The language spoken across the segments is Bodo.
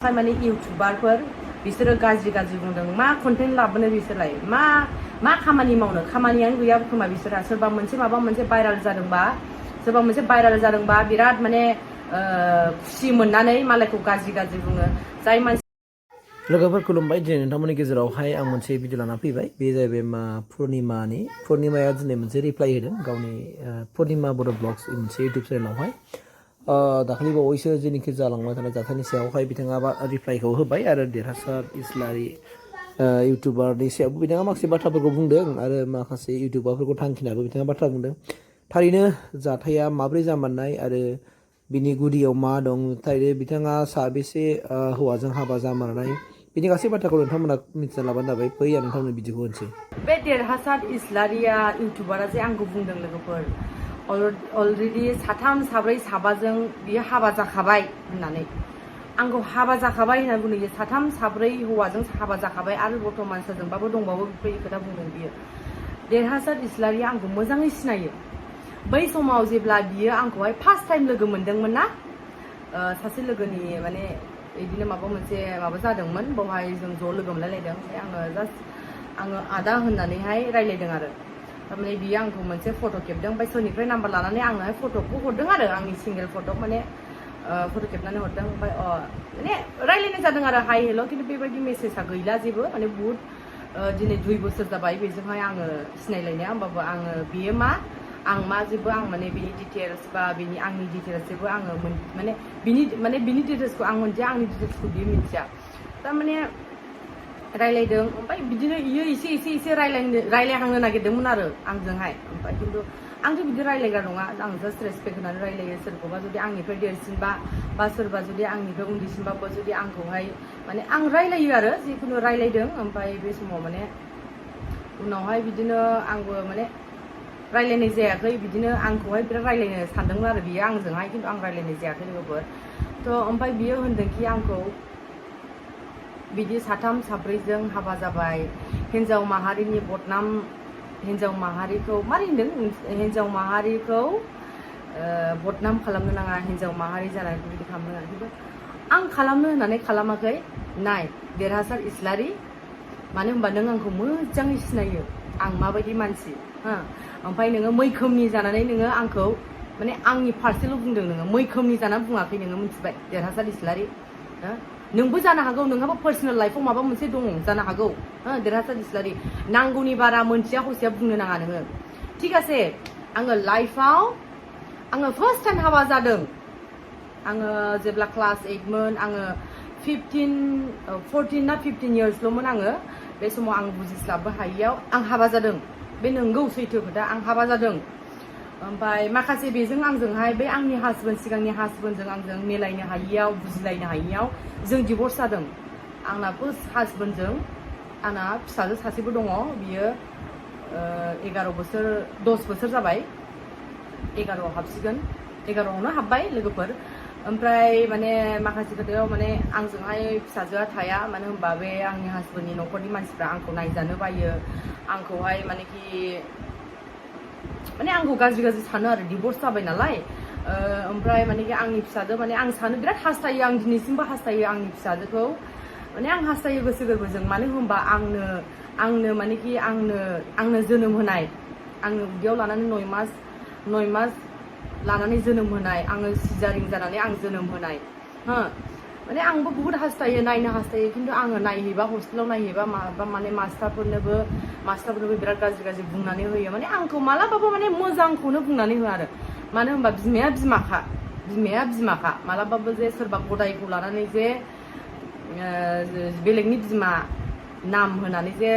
माने इउटुबारफोर बिसोरो गाज्रि बुंदों मा कन्टेन्ट लाबोनो बिसोरलाय मा खामानि मावनो खामानियानो गैया खोमा बिसोरहा सोरबा मोनसे माबा मोनसे भाइराल जादोंबा बिराद माने खुसि मोननानै मालायखौ गाज्रि बुङो जाय मानसि लोगोफोर खुलुमबाय दिनै नोंथांमोननि गेजेरावहाय आं मोनसे भिडिअ लाना फैबाय बे जाहैबाय पुर्निमाया दिनै मोनसे रिप्लाइ होदों गावनि पुर्निमा बर' ब्लग्स मोनसे इउटुब चेनेलावहाय दाखालि बावैसो जेनिखि जालांबाय थानाय जाथायनि सायावहाय बिथाङा रिप्लाइखौ होबाय आरो देरहासार इस्लारि इउटुबारनि सायावबो बिथाङा माखासे बाथ्राफोरखौ बुंदों आरो माखासे इउटुबारफोरखौ थांखिनाबो बिथाङा बाथ्रा बुंदों थारैनो जाथाया माब्रै जामारनाय आरो बिनि गुदियाव मा दं थारैनो बिथाङा साबेसे हौवाजों हाबा जामारनाय बिनि गासै बाथ्राखौ नोंथांमोना मिथिना लाबानो जाबाय फै आं नोंथांमोननो बिदिखौ होनसै बे देरहासार इस्लारिया इउटुबारा जे आंखौ बुंदों लोगोफोर अलरेडि साथाम साब्रै साबाजों बियो हाबा जाखाबाय होननानै आंखौ हाबा जाखाबाय होननानै बुंदों साथाम साब्रै हौवाजों हाबा जाखाबाय आरो बर्थमान सोरजोंबाबो दंबावो बेफोरबायदि खोथा बुंदों बियो देरहासार इस्लारिया आंखौ मोजाङै सिनायो बै समाव जेब्ला बियो आंखौहाय फार्स्ट टाइम लोगो मोनदोंमोन ना सासे लोगोनि माने बिदिनो माबा जादोंमोन बेवहाय जों ज' लोगो मोनलायलायदों ओमफ्राय आङो आदा होननानैहाय रायलायदों आरो थारमाने बियो आंखौ मोनसे फट' खेबदों ओमफ्राय सोरनिफ्राय नाम्बार लानानै आंनोहाय फट'खौ हरदों आरो आंनि सिंगेल फट' माने फट' खेबनानै हरदों ओमफ्राय माने रायलायनाय जादों आरो हाय हेल' खिन्थु बेबायदि मेसेजआ गैला जेबो माने बुहुत दिनै 2 बोसोर जाबाय बेजोंहाय आङो सिनायलायनाया होमबाबो आङो बेयो आं मा जेबो आं माने बिनि डिटेल्स बा बिनि आंनि डिटेल्स जेबो आङो माने बिनि डिटेल्सखौ आं मोनथिया आंनि डिटेल्सखौ बियो मिथिया थारमाने रायलायदों ओमफ्राय बिदिनो इयो एसे रायलायहांनो नागिरदोंमोन आरो आंजोंहाय ओमफ्राय खिन्थु आंथ' बिदि रायलायग्रा नङा आं जास्ट रेसपेक्ट होनानै रायलायो सोरखौबा जुदि आंनिफ्राय देरसिनबा बा सोरबा जुदि आंनिफ्राय उन्दैसिनबाबो जुदि आंखौहाय माने आं रायलायो आरो जिखुनु रायलायदों ओमफ्राय बे समाव माने उनावहाय बिदिनो आंबो माने रायलायनाय जायाखै बिदिनो आंखौहाय बिराद रायलायनो सानदोंमोन आरो बियो आंजोंहाय खिन्थु आं रायलायनाय जायाखै लोगोफोर थ' ओमफ्राय बियो होनदोंखि आंखौ बिदि साथाम साब्रैजों हाबा जाबाय हिन्जाव माहारिनि बदनाम हिन्जाव माहारिखौ मारै होनदों हिन्जाव माहारिखौ बदनाम खालामनो नाङा हिन्जाव माहारि जानानै बिदि खालामनो नाङा खिन्थु आं खालामनो होननानै खालामाखै नाय देरहासार इस्लारि मानो होनबा नों आंखौ मोजाङै सिनायो आं माबायदि मानसि ओमफ्राय नोङो मैखोमनि जानानै नोङो आंखौ माने आंनि फारसेल' बुंदों नोङो मैखोमनि जानानै बुङाखै नोङो मिथिबाय देरहासार इस्लारि नोंबो जानो हागौ नोंहाबो पार्सनेल लाइफआव माबा मोनसे दङ जानो हागौ देरहासार इस्लारि नांगौनि बारा मोनथिया हसिया बुंनो नाङा नोङो थिग আছে आङो लाइफआव आङो फार्स्ट टाइम हाबा जादों आङो जेब्ला क्लास 8मोन आङो 14 ना 15 इयार्सल'मोन आङो बे समाव आं बुजिस्लाबनो हायियाव आं हाबा जादों बे नंगौ सैथो खोथा आं हाबा जादों ओमफ्राय माखासे बेजों आंजोंहाय बे आंनि सिगांनि हासबेन्डजों आंजों मिलायनो हायियाव बुजिलायनो हायियाव जों डिभर्स जादों आंना फार्स्ट हासबेन्डजों आंना फिसाजो सासेबो दङ बियो 10 बोसोर जाबाय 11आव हाबसिगोन 11आवनो हाबबाय लोगोफोर ओमफ्राय माने माखासे खोथायाव माने आंजोंहाय फिसाजोआ थाया मानो होनबा बे आंनि हासबेन्डनि न'खरनि मानसिफ्रा आंखौ नायजानो बायो आंखौहाय माने आंखौ गाज्रि सानो आरो डिभर्स जाबाय नालाय ओमफ्राय मानेकि आंनि फिसाजो माने आं सानो बिराद हास्थायो आं दिनैसिमबो हास्थायो आंनि फिसाजोखौ माने आं हास्थायो गोसो गोरबोजों मानो होनबा आंनो मानेकि आंनो जोनोम होनाय आंनो उदैयाव लानानै 9 मास लानानै जोनोम होनाय आङो सिजारिं जानानै आं जोनोम होनाय माने आंबो बुहुत हास्थायो नायनो हास्थायो खिन्थु आङो नायहैबा हस्टेलाव नायहैबा माने मास्टारफोरनोबो बिराद गाज्रि बुंनानै होयो माने आंखौ मालाबाबो माने मोजांखौनो बुंनानै होआ आरो मानो होनबा बिमाया बिमाखा मालाबाबो जे सोरबा गदायखौ लानानै जे बेलेगनि बिमा नाम होनानै जे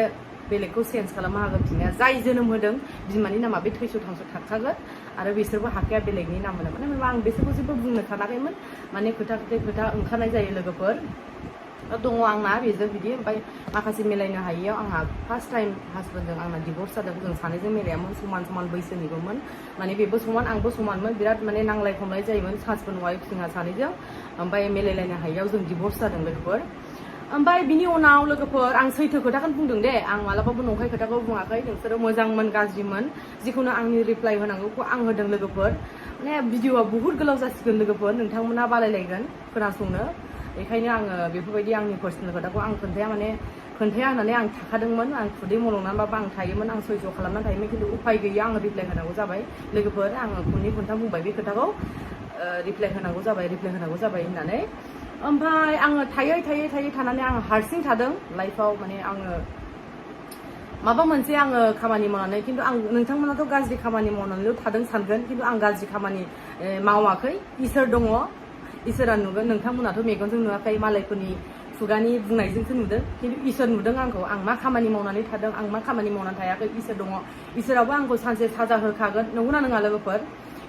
बेलेगखौ चेन्ज खालामनो हागोन बिमाया जाय जोनोम होदों बिमानि नामा बे थैस' थांस' थाखागोन आरो बिसोरबो हाखाया बेलेगनि नाम होनो मानो होनबा आं बिसोरखौ जेबो बुंनो सानाखैमोन माने खोथा ओंखारनाय जायो लोगोफोर दङ आंना बेजों बिदि ओमफ्राय माखासे मिलायनो हायियाव आंहा फार्स्ट टाइम हासबेन्डजों आंना डिभर्स जादों जों सानैजों मिलायामोन समान बैसोनिबोमोन माने बेबो समान आंबो समानमोन बिराद माने नांलाय खमलाय जायोमोन हासबेन्ड वाइफ जोंहा सानैजों ओमफ्राय मिलायलायनो हायियाव जों डिभर्स जादों लोगोफोर ओमफ्राय बिनि उनाव लोगोफोर आं सैथो खोथाखौनो बुंदों दे आं मालाबाबो नंखाय खोथाखौ बुङाखै नोंसोरो मोजांमोन गाज्रिमोन जिखुनु आंनि रिप्लाइ होनांगौखौ आं होदों लोगोफोर माने भिडिअआ बुहुत गोलाव जासिगोन लोगोफोर नोंथांमोना बालायलायगोन खोनासंनो बेखायनो आङो बेफोरबायदि आंनि पार्सनेल खोथाखौ आं खोन्थाया होननानै आं थाखादोंमोन आं खुदै मलंनानैबाबो आं थायोमोन आं सयज' खालामनानै थायोमोन खिन्थु उफाय गैया आङो रिप्लाय होनांगौ जाबाय लोगोफोर आङो खननै खनथाम बुंबाय बे खोथाखौ रिप्लाय होनांगौ जाबाय होननानै ओमफ्राय आङो थायै थानानै आङो हारसिं थादों लाइफआव माने आङो माबा मोनसे आङो खामानि मावनानै खिन्थु आं नोंथांमोनाथ' गाज्रि खामानि मावनानैल' थादों सानगोन खिन्थु आं गाज्रि खामानि मावाखै इसोर दङ इसोरा नुगोन नोंथांमोनाथ' मेगनजों नुवाखै मालायफोरनि खुगानि बुंनायजोंसो नुदों खिन्थु इसोर नुदों आंखौ आं मा खामानि मावनानै थादों आं मा खामानि मावनानै थायाखै इसोर दङ इसोराबो आंखौ सानसे साजा होखागोन नंगौना नङा लोगोफोर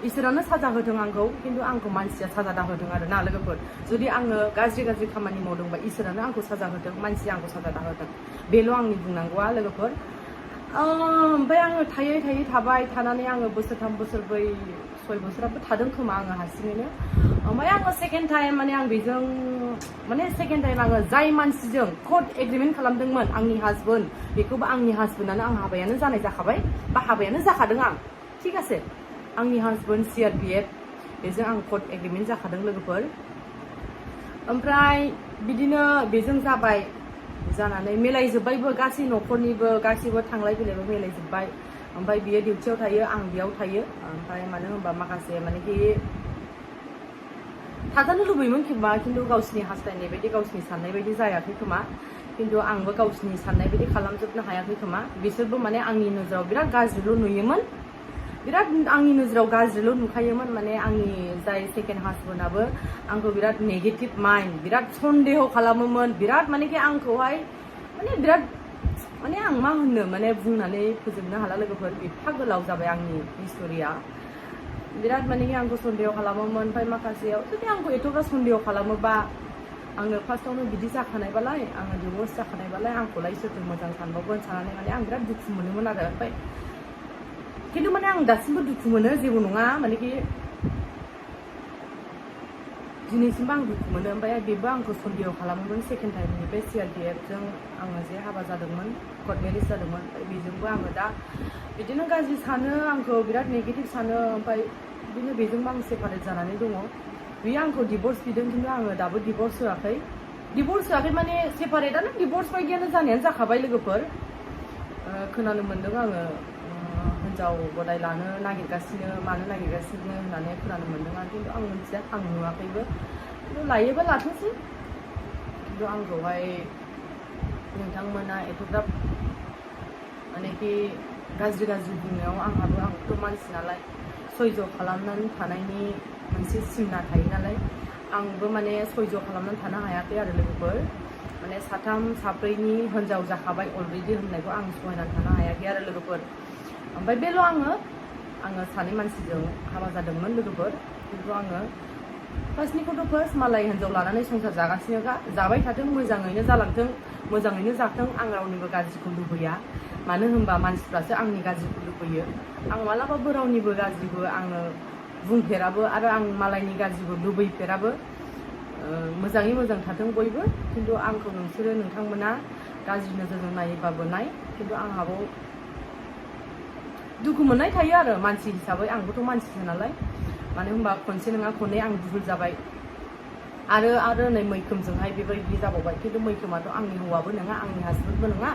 इसोरानो साजा होदों आंखौ खिन्थु आंखौ मानसिया साजा दाहोदों आरो ना लोगोफोर जुदि आङो गाज्रि खामानि मावदोंबा इसोरानो आंखौ साजा होदों मानसिया आंखौ साजा दाहोदों बेल' आंनि बुंनांगौआ लोगोफोर ओमफ्राय आङो थायै थाबाय थानानै आङो बोसोरथाम बोसोरब्रै 6 बोसोराबो थादों खोमा आङो हारसिङैनो ओमफ्राय आङो सेकेन्ड टाइम माने आं बेजों माने सेकेन्ड टाइम आङो जाय मानसिजों कर्ट एग्रिमेन्ट खालामदोंमोन आंनि हासबेन्ड बेखौबो आंनि हासबेन्डआनो आं हाबायानो जानाय जाखाबाय बा हाबायानो जाखादों आं थिग আছে आंनि हासबेन्ड CRPF बेजों आं कर्ट एग्रिमेन्ट जाखादों लोगोफोर ओमफ्राय बिदिनो बेजों जाबाय जानानै मिलायजोब्बायबो गासै न'खरनिबो गासैबो थांलाय फैलायबो मिलायजोब्बाय ओमफ्राय बियो डिउटियाव थायो आं बेयाव थायो ओमफ्राय मानो होनबा माखासे मानेखि थाजानो लुबैयोमोन खोमा खिन्थु गावसिनि हास्थायनाय बायदि गावसिनि साननाय बायदि जायाखै खोमा खिन्थु आंबो गावसिनि साननाय बायदि खालामजोबनो हायाखै खोमा बिसोरबो माने आंनि नोजोराव बिराद गाज्रिल' नुयोमोन बिराद आंनि नोजोराव गाज्रिल' नुखायोमोन माने आंनि जाय सेकेन्ड हासबेन्डआबो आंखौ बिराद नेगेटिभ माइन्ड बिराद सन्देह खालामोमोन बिराद मानेखि आंखौहाय माने बिराद माने आं मा होननो माने बुंनानै फोजोबनो हाला लोगोफोर एफा गोलाव जाबाय आंनि हिस्ट'रिया बिराद मानेखि आंखौ सन्देह खालामोमोन ओमफ्राय माखासेयाव जुदि आंखौ एथ'ग्राब सन्देह खालामोबा आंनो फार्स्टआवनो बिदि जाखानायबालाय आङो डिभर्स जाखानायबालाय आंखौलाय सोरजों मोजां सानबावगोन साननानै माने आं बिराद दुखु मोनोमोन आरो ओमफ्राय खिन्थु माने आं दासिमबो दुखु मोनो जेबो नङा मानेखि दिनैसिमबो आं दुखु मोनो ओमफ्राय बेबो आंखौ सन्देह खालामोमोन सेकेन्ड टाइमनिफ्राय CRPFजों आङो जे हाबा जादोंमोन कर्ट मेरिज जादोंमोन ओमफ्राय बेजोंबो आङो दा बिदिनो गाज्रि सानो आंखौ बिराद नेगेटिभ सानो ओमफ्राय बिदिनो बेजोंबो आं सेपारेट जानानै दङ बियो आंखौ डिभर्स बिदों खिन्थु आङो दाबो डिभर्स होआखै माने सेपारेटआनो डिभर्स बायदियानो जानायानो जाखाबाय लोगोफोर खोनानो मोन्दों आङो हिन्जाव गदाय लानो नागिरगासिनो मानो नागिरगासिनो होननानै खोनानो मोन्दों आं खिन्थु आं मिथिया आं नुवाखैबो खिन्थु लायोबा लाथोंसै खिन्थु आंखौहाय नोंथांमोना एथ'ग्राब मानेखि गाज्रि बुंनायाव आंथ' मानसि नालाय सयज' खालामनानै थानायनि मोनसे सिमना थायो नालाय आंबो माने सयज' खालामनानै थानो हायाखै आरो लोगोफोर माने साथाम साब्रैनि हिन्जाव जाखाबाय अलरेडि होननायखौ आं सहायनानै थानो हायाखै आरो लोगोफोर ओमफ्राय बेल' आङो सानै मानसिजों हाबा जादोंमोन लोगोफोर खिन्थु आङो फार्स्टनिखौथ' फार्स्ट मालाय हिन्जाव लानानै संसार जागासिनोखा जाबाय थाथों मोजाङैनो जालांथों मोजाङैनो जाथों आं रावनिबो गाज्रिखौ लुबैया मानो होनबा मानसिफ्रासो आंनि गाज्रिखौ लुबैयो आं मालाबाबो रावनिबो गाज्रिबो आङो बुंफेराबो आरो आं मालायनि गाज्रिबो लुबैफेराबो मोजाङै मोजां थाथों बयबो खिन्थु आंखौ नोंथांमोना गाज्रि नोजोरजों नायोबाबो नाय खिन्थु आंहाबो दुखु मोननाय थायो आरो मानसि हिसाबै आंबोथ' मानसिसो नालाय मानो होनबा खनसे नङा खननै आं भुल जाबाय आरो नै मैखोमजोंहाय बेबायदि जाबावबाय खिन्थु मैखोमाथ' आंनि हौवाबो नङा आंनि हासबेन्डबो नङा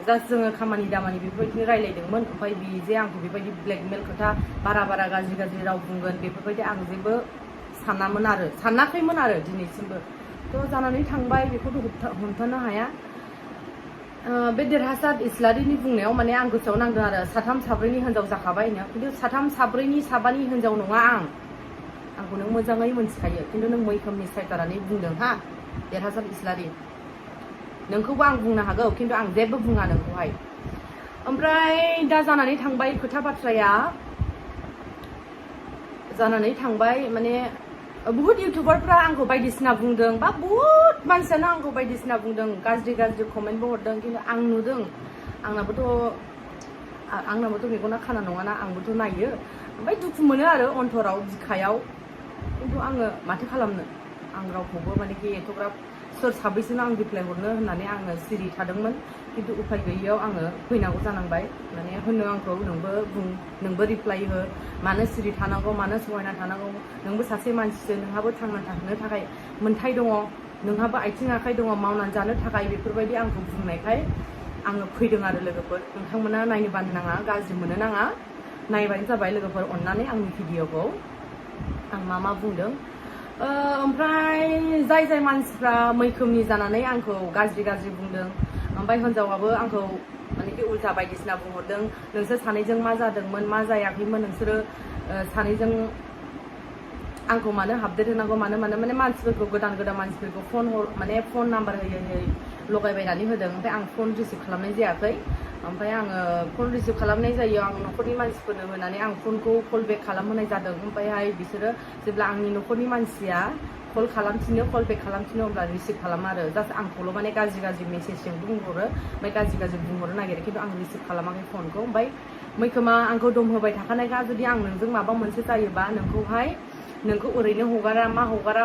जास्ट जोङो खामानि दामानि बेफोरबायदिनो रायलायदोंमोन ओमफ्राय बि जे आंखौ बेबायदि ब्लेकमेल खोथा बारा गाज्रि राव बुंगोन बेफोरबायदि आं जेबो सानाखैमोन आरो दिनैसिमबो थ' जानानै थांबाय बेखौथ' हमथानो हाया बे देरहासार इस्लारिनि बुंनायाव माने आं गोसोआव नांदों आरो साथाम साब्रैनि हिन्जाव जाखाबायनो खिन्थु साथाम साब्रैनि साबानि हिन्जाव नङा आंखौ नों मोजाङै मोनथिखायो खिन्थु नों मैखोमनि सायदारानै बुंदों हा देरहासार इस्लारि नोंखौबो आं बुंनो हागौ खिन्थु आं जेबो बुङा नोंखौहाय ओमफ्राय दा जानानै थांबाय खोथा बाथ्राया जानानै थांबाय माने बुहुत इउटुबारफ्रा आंखौ बायदिसिना बुंदों बा बुहुत मानसियानो आंखौ बायदिसिना बुंदों गाज्रि कमेन्टबो हरदों खिन्थु आं नुदों आंनाबोथ' मेगना खाना नङाना आंबोथ' नायो ओमफ्राय दुखु मोनो आरो अन्तराव बिखायाव खिन्थु आङो माथो खालामनो आं रावखौबो मानेखि एथ'ग्राब सोर साबैसोनो आं रिप्लाय हरनो होननानै आङो सिरि थादोंमोन खिन्थु उफाय गैयियाव आङो फैनांगौ जानांबाय माने होनो आंखौ नोंबो रिप्लाय हो मानो सिरि थानांगौ मानो सहायना थानांगौ नोंबो सासे मानसिसो नोंहाबो थांना थानो थाखाय मोन्थाय दङ नोंहाबो आथिं आखाइ दङ मावनानै जानो थाखाय बेफोरबायदि आंखौ बुंनायखाय आङो फैदों आरो लोगोफोर नोंथांमोना नायनो बानो नाङा गाज्रि मोननो नाङा नायबानो जाबाय लोगोफोर अननानै आंनि भिडिअखौ आं मा बुंदों ओमफ्राय जाय मानसिफ्रा मैखोमनि जानानै आंखौ गाज्रि बुंदों ओमफ्राय हिनजावाबो आंखौ मानेकि उल्था बायदिसिना बुंहरदों नोंसोर सानैजों मा जादोंमोन मा जायाखैमोन नोंसोरो सानैजों आंखौ मानो आपडेट होनांगौ माने मानसिफोरखौ गोदान मानसिफोरखौ फन नाम्बार होयै लगायबायनानै होदों ओमफ्राय आं फन रिसिभ खालामनाय जायाखै ओमफ्राय आङो फन रिसिभ खालामनाय जायो आं न'खरनि मानसिफोरनो होनानै आं फनखौ कल बेक खालामहोनाय जादों ओमफ्रायहाय बिसोरो जेब्ला आंनि न'खरनि मानसिया कल बेक खालामफिनो अब्ला रिसिभ खालामा आरो जास्ट आंखौल' माने गाज्रि मेसेजजों बुंहरो ओमफ्राय गाज्रि बुंहरनो नागिरो खिन्थु आं रिसिभ खालामाखै फनखौ ओमफ्राय मैखोमा आंखौ दम होबाय थाखानायखा जुदि आं नोंजों माबा मोनसे जायोबा नोंखौ ओरैनो हगारा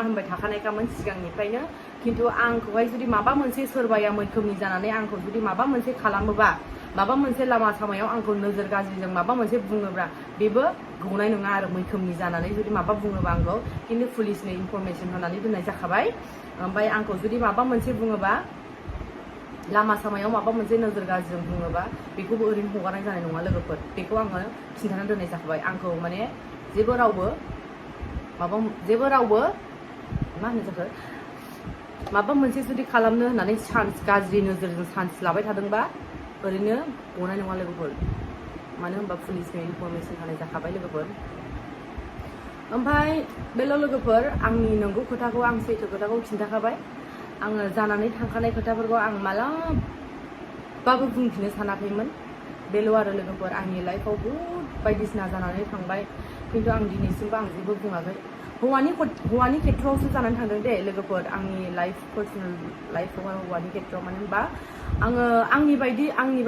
होनबाय थाखानायखामोन सिगांनिफ्रायनो खिन्थु आंखौहाय जुदि माबा मोनसे सोरबाया मैखोमनि जानानै आंखौ जुदि माबा मोनसे खालामोबा माबा मोनसे लामा सामायाव आंखौ नोजोर गाज्रिजों माबा मोनसे बुङोब्ला बेबो गनाय नङा आरो मैखोमनि जानानै जुदि माबा बुङोबा आंखौ खिन्थु पुलिसनो इनफरमेसन होनानै दोननाय जाखाबाय ओमफ्राय आंखौ जुदि माबा मोनसे बुङोबा लामा सामायाव माबा मोनसे नोजोर गाज्रिजों बुङोबा बेखौबो ओरैनो हगारनाय जानाय नङा लोगोफोर बेखौ आङो खिन्थानानै दोननाय जाखाबाय आंखौ माने जेबो रावबो मा होनो जाखो माबा मोनसे जुदि खालामनो होननानै गाज्रि नोजोरजों चान्स लाबाय थादोंबा ओरैनो गनाय नङा लोगोफोर मानो होनबा पुलिसनो इनफरमेसन होनाय जाखाबाय लोगोफोर ओमफ्राय बेल' लोगोफोर आंनि नंगौ खोथाखौ आं सैथो खोथाखौ खिन्थाखाबाय आङो जानानै थांखानाय खोथाफोरखौ आं मालाबाबो बुंफिननो सानाखैमोन बेल' आरो लोगोफोर आंनि लाइफआव बहुद बायदिसिना जानानै थांबाय खिन्थु आं दिनैसिमबो आं जेबो बुङाखै हौवानि खेथ्रआवसो जानानै थांदों दे लोगोफोर आंनि पार्सनेल लाइफआवहाय हौवानि खेथ्रआव मानो होनबा आङो आंनि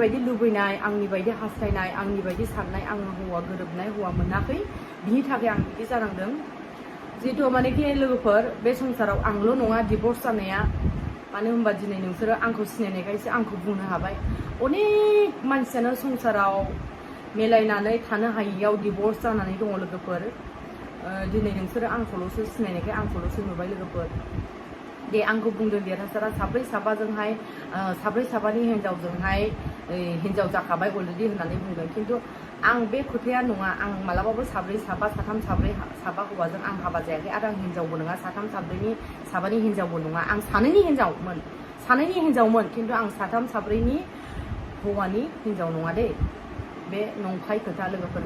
बायदि लुबैनाय आंनि बायदि हास्थायनाय आंनि बायदि साननाय आङो हौवा गोरोबनाय हौवा मोनाखै बिनि थाखाय आं बिदि जानांदों जिहेथु मानेखि लोगोफोर बे संसाराव आंल' नङा डिभर्स जानाया मानो होनबा दिनै नोंसोरो आंखौ सिनायनायखायसो आंखौ बुंनो हाबाय अनेक मानसियानो संसाराव मिलायनानै थानो हायियाव डिभर्स जानानै दङ लोगोफोर दिनै नोंसोरो आंखौल'सो सिनायनायखाय आंखौल'सो नुबाय लोगोफोर दे आंखौ बुंदों देरहासारा साब्रै साबानि हिन्जाव जाखाबाय अलरेडि होननानै बुंदों खिन्थु आं बे खोथाया नङा आं मालाबाबो साथाम साबा हौवाजों आं हाबा जायाखै आरो आं हिन्जावबो नङा साबानि हिन्जावबो नङा आं सानैनि हिन्जावमोन खिन्थु आं साब्रैनि हौवानि हिन्जाव नङा दे बे नंखाय खोथा लोगोफोर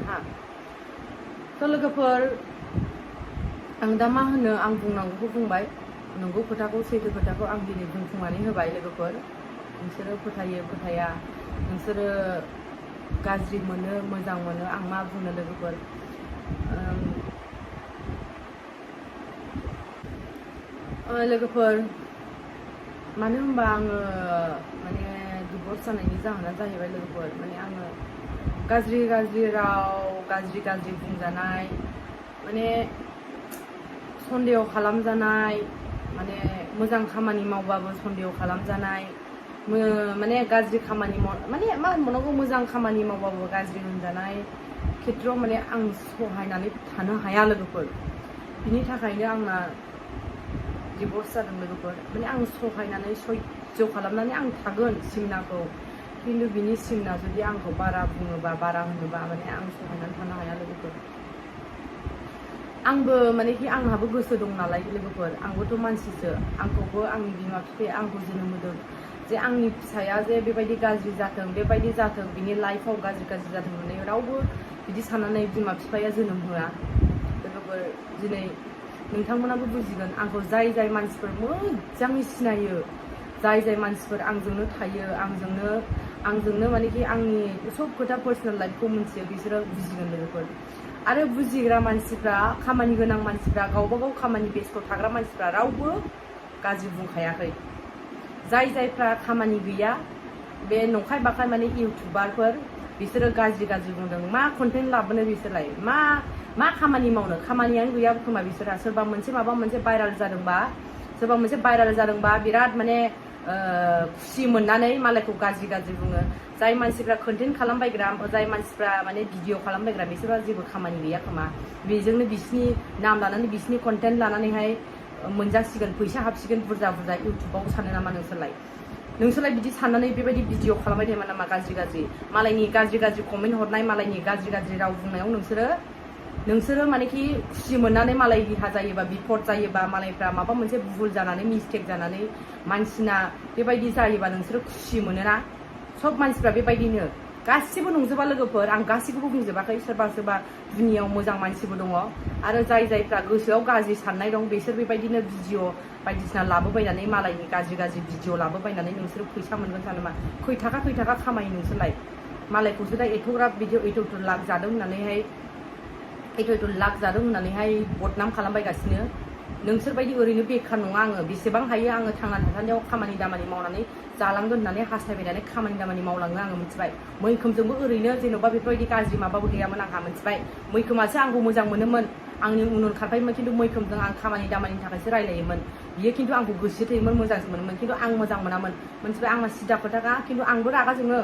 थ' लोगोफोर आं दा मा होनो आं बुंनांगौखौ बुंबाय नंगौ खोथाखौ सैथो खोथाखौ आं दिनै बुंफुंनानै होबाय लोगोफोर नोंसोरो फोथायो फोथाया नोंसोरो गाज्रि मोनो मोजां मोनो आं मा बुंनो लोगोफोर मानो होनबा आङो माने डिभर्स जानायनि जाहोना जाहैबाय लोगोफोर माने आङो गाज्रि राव गाज्रि बुंजानाय माने सन्देह खालामजानाय माने मोजां खामानि मावबाबो सन्देह खालामजानाय माने गाज्रि खामानि माने मा होनबावनांगौ मोजां खामानि मावबाबो गाज्रि होनजानाय खेथ्रआव माने आं सहायनानै थानो हाया लोगोफोर बिनि थाखायनो आंना डिभर्स जादों लोगोफोर माने आं सहायनानै सयज' खालामनानै आं थागोन सिमनाखौ खिन्थु बिनि सिमना जुदि आंखौ बारा बुङोबा बारा होनोबा माने आं सहायनानै थानो हाया लोगोफोर आंबो मानेखि आंहाबो गोसो दं नालाय लोगोफोर आंबोथ' मानसिसो आंखौबो आंनि बिमा बिफाया आंखौ जोनोम होदों जे आंनि फिसाया जे बेबायदि गाज्रि जाथों बिनि लाइफआव गाज्रि जाथों होननानै रावबो बिदि साननानै बिमा बिफाया जोनोम होआ लोगोफोर दिनै नोंथांमोनाबो बुजिगोन आंखौ जाय मानसिफोर मोजाङै सिनायो जाय मानसिफोर आंजोंनो थायो आंजोंनो मानेखि आंनि सब खोथा पार्सनेल लाइफखौ मिथियो बिसोरो बुजिगोन लोगोफोर आरो बुजिग्रा मानसिफ्रा खामानि गोनां मानसिफ्रा गावबा गाव खामानि बेस्थ' थाग्रा मानसिफ्रा रावबो गाज्रि बुंखायाखै जायफ्रा खामानि गैया बे नंखाय बाखाय माने इउटुबारफोर बिसोरो गाज्रि बुंदों मा कन्टेन्ट लाबोनो बिसोरलाय मा खामानि मावनो खामानियानो गैया खोमा बिसोरहा सोरबा मोनसे माबा मोनसे भाइराल जादोंबा बिराद माने खुसि मोननानै मालायखौ गाज्रि बुङो जाय मानसिफ्रा कन्टेन्ट खालामबायग्रा जाय मानसिफ्रा माने भिडिअ खालामबायग्रा बिसोरहा जेबो खामानि गैया खोमा बेजोंनो बिसिनि नाम लानानै बिसिनि कन्टेन्ट लानानैहाय मोनजासिगोन फैसा हाबसिगोन बुरजा बुरजा इउटुबाव सानो नामा नोंसोरलाय बिदि साननानै बेबायदि भिडिअ खालामबाय थायोमोन नामा गाज्रि मालायनि गाज्रि कमेन्ट हरनाय मालायनि गाज्रि राव बुंनायाव नोंसोरो मानेखि खुसि मोननानै मालाय रिहा जायोबा बिपद जायोबा मालायफ्रा माबा मोनसे भुल जानानै मिस्टेक जानानै मानसिना बेबायदि जायोबा नोंसोरो खुसि मोनोना सब मानसिफ्रा बेबायदिनो गासिबो नंजोबा लोगोफोर आं गासिखौबो बुंजोबाखै सोरबा दुनियाव मोजां मानसिबो दङ आरो जायफ्रा गोसोआव गाज्रि साननाय दं बिसोर बेबायदिनो भिडिअ बायदिसिना लाबोबायनानै मालायनि गाज्रि भिडिअ लाबोबायनानै नोंसोरो फैसा मोनगोन सानो मा खै थाखा खामायो नोंसोरलाय मालायखौसो दा एथ'ग्राब भिडिअ एथ' लाख जादों होननानैहाय बदनाम खालामबायगासिनो नोंसोरबायदि ओरैनो बेखार नङा आङो बेसेबां हायो आङो थांना थासान्दियाव खामानि दामानि मावनानै जालांगोन होननानै हास्थायबायनानै खामानि दामानि मावलाङो आङो मिथिबाय मैखोमजोंबो ओरैनो जेन'बा बेफोरबायदि गाज्रि माबाबो गैयामोन आंहा मिथिबाय मैखोमासो आंखौ मोजां मोनोमोन आंनि उन खारफायोमोन खिन्थु मैखोमजों आं खामानि दामानिनि थाखायसो रायलायोमोन बियो खिन्थु आंखौ गोसो थैयोमोन मोजांसो मोनोमोन खिन्थु आं मोजां मोनामोन मिथिबाय आंना सिदा खोथाखा खिन्थु आंबो रागा जोङो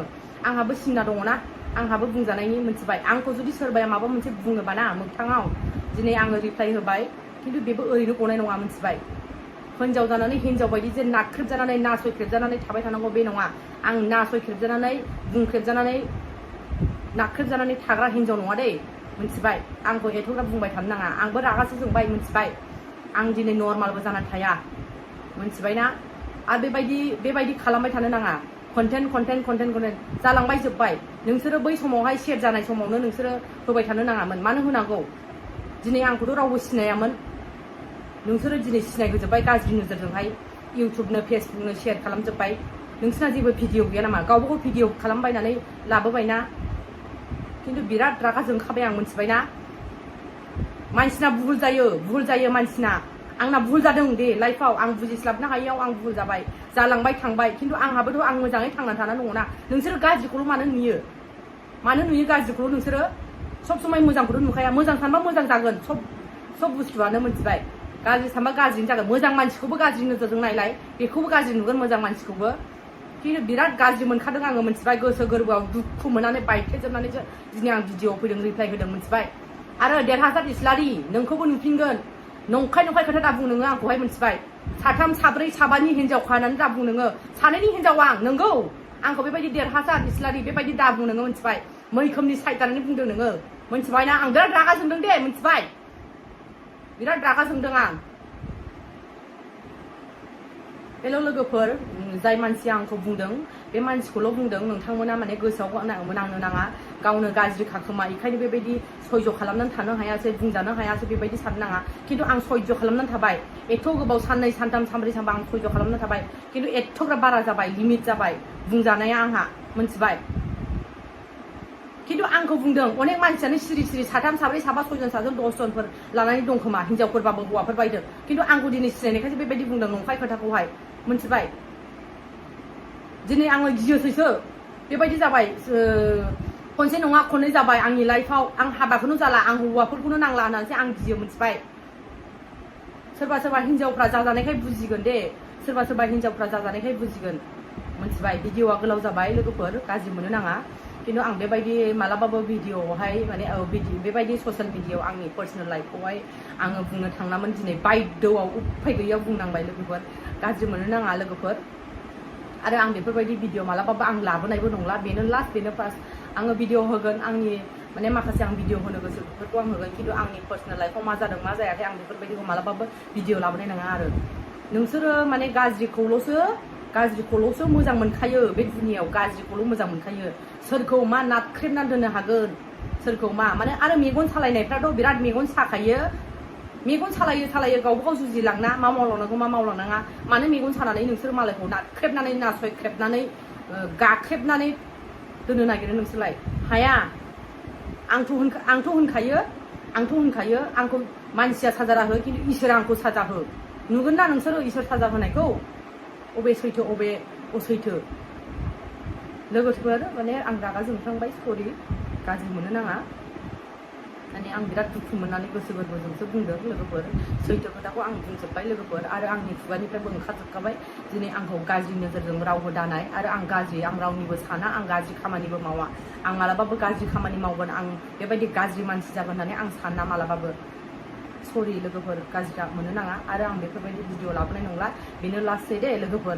आंहाबो सिंना दङना आंहाबो बुंजानायनि मिथिबाय आंखौ जुदि सोरबाया माबा मोनसे बुङोबा ना मोगथाङाव दिनै आङो रिप्लाइ होबाय खिन्थु बेबो ओरैनो गनाय नङा मिथिबाय हिनजाव जानानै हिनजाव बायदि जे नाख्रेबजानानै नासयख्रेबजानानै थाबाय थानांगौ बे नङा आं नासयख्रेबजानानै बुंख्रेबजानानै नाख्रेबजानानै थाग्रा हिनजाव नङा दे मिथिबाय आंखौ एथ'ग्राब बुंबाय थानो नाङा आंबो रागासो जोंबाय मिथिबाय आं दिनै नर्मालबो जानानै थाया मिथिबाय ना आरो बेबायदि खालामबाय थानो नाङा कन्टेन्ट जालांबाय जोब्बाय नोंसोरो बै समावहाय शेयार जानाय समावनो नोंसोरो होबाय थानो नाङामोन मानो होनांगौ दिनै आंखौथ' रावबो सिनायामोन नोंसोरो दिनै सिनायहोजोब्बाय गाज्रि नोजोरजोंहाय इउटुबनो फेसबुकनो शेयार खालामजोब्बाय नोंसिना जेबो भिडिअ गैया नामा गावबागाव भिडिअ खालामबायनानै लाबोबायना खिन्थु बिराद रागा जोंखाबाय आं मिथिबायना मानसिना भुल जायो मानसिना आंना भुल जादों दे लाइफआव आं बुजिस्लाबनो हायियाव आं भुल जाबाय जालांबाय थांबाय खिन्थु आंहाबोथ' आं मोजाङै थांनानै थाना दङना नोंसोरो गाज्रिखौल' मानो नुयो गाज्रिखौल' नोंसोरो सब समाय मोजांखौथ' नुखाया मोजां सानबा मोजां जागोन सब बुस्थुआनो मिथिबाय गाज्रि सानबा गाज्रिनो जागोन मोजां मानसिखौबो गाज्रि नोजोरजों नायलाय बेखौबो गाज्रि नुगोन मोजां मानसिखौबो खिन्थु बिराद गाज्रि मोनखादों आङो मिथिबाय गोसो गोरबोआव दुखु मोननानै बायफ्लेजोबनानैसो दिनै आं भिडिअ फैदों रिप्लाइ होदों मिथिबाय आरो देरहासार इस्लारि नोंखौबो नुफिनगोन नंखाय खोथा दा बुं नोङो आंखौहाय मिथिबाय 3 4 5 हिनजाव खानानै दा बुं नोङो 2नि हिनजाव आं नोंगौ आंखौ बेबायदि देरहासार इस्लारि बेबायदि दा बुं नोङो मिथिबाय मैखोमनि साइड जानानै बुंदों नोङो मिथिबायना आं बिराद रागा जोंदों दे मिथिबाय बिराद रागा जोंदों आं हेल' लोगोफोर जाय मानसिया आंखौ बुंदों बे मानसिखौल' बुंदों नोंथांमोना माने गोसोआव नांनो नाङा गावनो गाज्रि खाखोमा बेखायनो बेबायदि सयज' खालामनानै थानो हायासै बुंजानो हायासै बेबायदि साननो नाङा खिन्थु आं सयज' खालामनानै थाबाय एथ' गोबाव 2 3 4 सानबा आं सयज' खालामनानै थाबाय खिन्थु एथ'ग्राब बारा जाबाय लिमिट जाबाय बुंजानाया आंहा मिथिबाय खिन्थु आंखौ बुंदों अनेक मानसियानो सिरि 3 4 5 6 7 10 जनफोर लानानै दं खोमा हिनजावफोरबाबो हौवाफोर बायदों खिन्थु आंखौ दिनै सिनायनायखायसो बेबायदि बुंदों नंखाय खोथाखौहाय मिथिबाय दिनै आङो गियोसैसो बेबायदि जाबाय खनसे नङा खननै जाबाय आंनि लाइफआव आं हाबाखौनो जाला आं हौवाफोरखौनो नांला होननानैसो आं गियो मिथिबाय सोरबा हिनजावफ्रा जाजानायखाय बुजिगोन दे सोरबा हिनजावफ्रा जाजानायखाय बुजिगोन मिथिबाय भिडिअआ गोलाव जाबाय लोगोफोर गाज्रि मोननो नाङा खिन्थु आं बेबायदि मालाबाबो भिडिअआवहाय माने बेबायदि ससियेल मिडियाआव आंनि पार्सनेल लाइफखौहाय आङो बुंनो थांनामोन दिनै बायदोआव उफाय गैयियाव बुंनांबाय लोगोफोर गाज्रि मोननो नाङा लोगोफोर आरो आं बेफोरबायदि भिडिअ मालाबाबो आं लाबोनायबो नंला बेनो लास्ट बेनो फार्स्ट आङो भिडिअ होगोन आंनि माने माखासे आं भिडिअ होनो गोसो बेफोरखौ आं होगोन खिन्थु आंनि पार्सनेल लाइफआव मा जादों मा जायाखै आं बेफोरबायदिखौ मालाबाबो भिडिअ लाबोनाय नङा आरो नोंसोरो माने गाज्रिखौल'सो मोजां मोनखायो बे दुनियाव गाज्रिखौल' मोजां मोनखायो सोरखौ मा नाख्रेबनानै दोननो हागोन सोरखौ मा माने आरो मेगन सालायनायफ्राथ' बिराद मेगन साखायो मेगन सालायो गावबागाव जुजिलांना मा मावलांनांगौ मा मावलांनाङा मानो मेगन सानानै नोंसोर मालायखौ नाख्रेबनानै नासयख्रेबनानै गाख्रेबनानै दोननो नागिरो नोंसोरलाय हाया आंथ' होनखायो आंखौ मानसिया साजा हो खिन्थु इसोरा आंखौ साजा हो नुगोन ना नोंसोरो इसोर साजा होनायखौ अबे सैथो अबे असैथो लोगोफोर माने आं रागा जोंफ्लांबाय सरि गाज्रि मोननो नाङा माने आं बिराद दुखु मोननानै गोसो गोरबोजोंसो बुंदों लोगोफोर सैथो खोथाखौ आं बुंजोब्बाय लोगोफोर आरो आंनि खुगानिफ्रायबो ओंखारजोबखाबाय दिनै आंखौ गाज्रि नोजोरजों रावबो दानाय आरो आं रावनिबो साना आं गाज्रि खामानिबो मावा आं मालाबाबो गाज्रि खामानि मावगोन आं बेबायदि गाज्रि मानसि जागोन होननानै आं साना मालाबाबो सरि लोगोफोर गाज्रि मोननो नाङा आरो आं बेफोरबायदि भिडिअ लाबोनाय नंला बेनो लास्टसै दे लोगोफोर